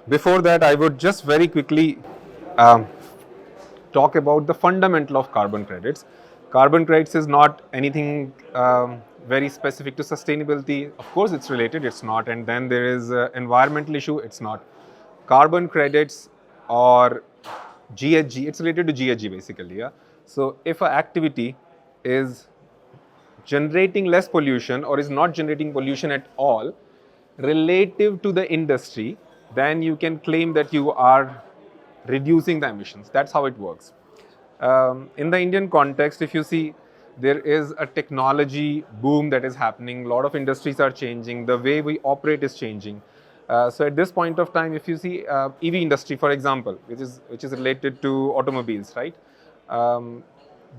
Before that, I would just very quickly um, talk about the fundamental of carbon credits. Carbon credits is not anything very specific to sustainability. Of course, it's related, it's not. And then there is an environmental issue, it's not. Carbon credits or GHG, it's related to GHG basically. Yeah. So if an activity is generating less pollution or is not generating pollution at all relative to the industry, then you can claim that you are reducing the emissions. That's how it works. In the Indian context, if you see, there is a technology boom that is happening. A lot of industries are changing. The way we operate is changing. So at this point of time, if you see EV industry, for example, which is related to automobiles, right? Um,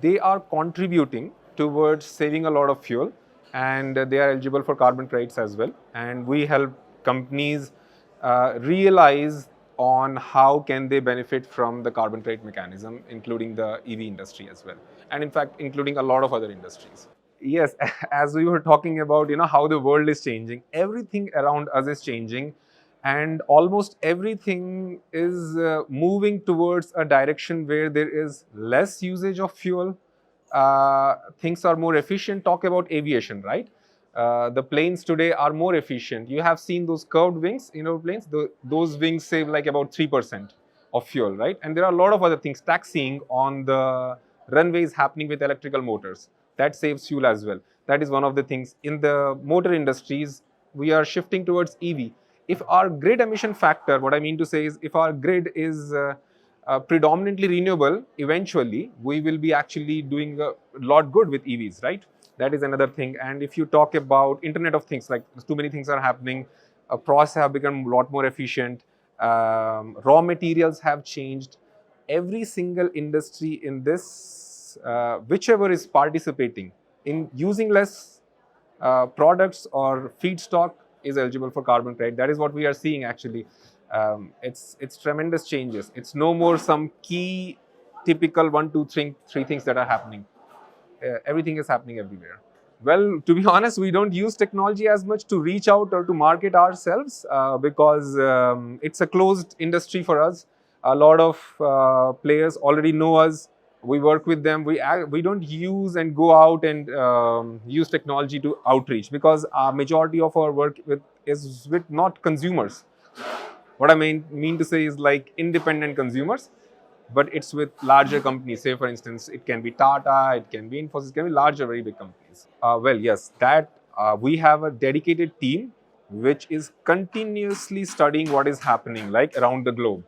they are contributing towards saving a lot of fuel, and they are eligible for carbon credits as well. And we help companies realize on how can they benefit from the carbon credit mechanism, including the EV industry as well, and in fact, including a lot of other industries. Yes, as we were talking about, how the world is changing, everything around us is changing, and almost everything is moving towards a direction where there is less usage of fuel. Things are more efficient. Talk about aviation, right? The planes today are more efficient. You have seen those curved wings in airplanes. Those wings save like about 3% of fuel, right? And there are a lot of other things. Taxiing on the runways happening with electrical motors. That saves fuel as well. That is one of the things. In the motor industries, we are shifting towards EV. If our grid emission factor, what I mean to say is, if our grid is predominantly renewable, eventually we will be actually doing a lot good with EVs, right? That is another thing. And if you talk about Internet of Things, like too many things are happening, process have become a lot more efficient, raw materials have changed. Every single industry in this, whichever is participating in using less products or feedstock, is eligible for carbon credit. That is what we are seeing actually. It's tremendous changes. It's no more some key typical one, two, three things that are happening. Everything is happening everywhere. Well, to be honest, we don't use technology as much to reach out or to market ourselves because it's a closed industry for us. A lot of players already know us. We work with them. We don't use and go out and use technology to outreach, because our majority of our work is with not consumers. What I mean to say is like independent consumers, but it's with larger companies. Say, for instance, it can be Tata, it can be Infosys, it can be larger, very big companies. Well, yes, that we have a dedicated team which is continuously studying what is happening, like around the globe.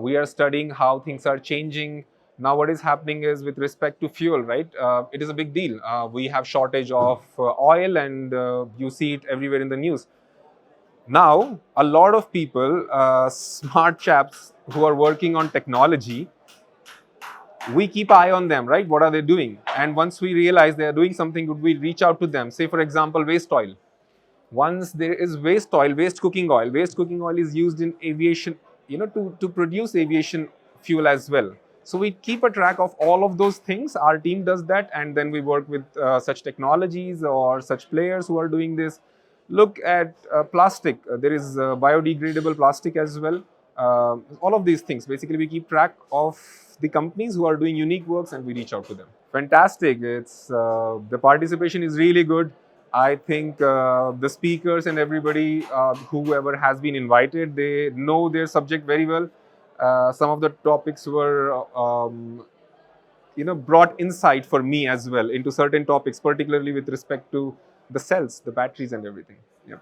We are studying how things are changing. Now, what is happening is with respect to fuel, right? It is a big deal. We have shortage of oil, and you see it everywhere in the news. Now, a lot of people, smart chaps who are working on technology, we keep eye on them, right? What are they doing? And once we realize they are doing something good, we reach out to them. Say, for example, waste oil. Once there is waste oil, waste cooking oil is used in aviation, to produce aviation fuel as well. So we keep a track of all of those things. Our team does that, and then we work with such technologies or such players who are doing this. Look at plastic. There is biodegradable plastic as well. All of these things. Basically, we keep track of the companies who are doing unique works, and we reach out to them. Fantastic. It's the participation is really good. I think the speakers and everybody, whoever has been invited, they know their subject very well. Some of the topics were, brought insight for me as well into certain topics, particularly with respect to the cells, the batteries, and everything. Yeah.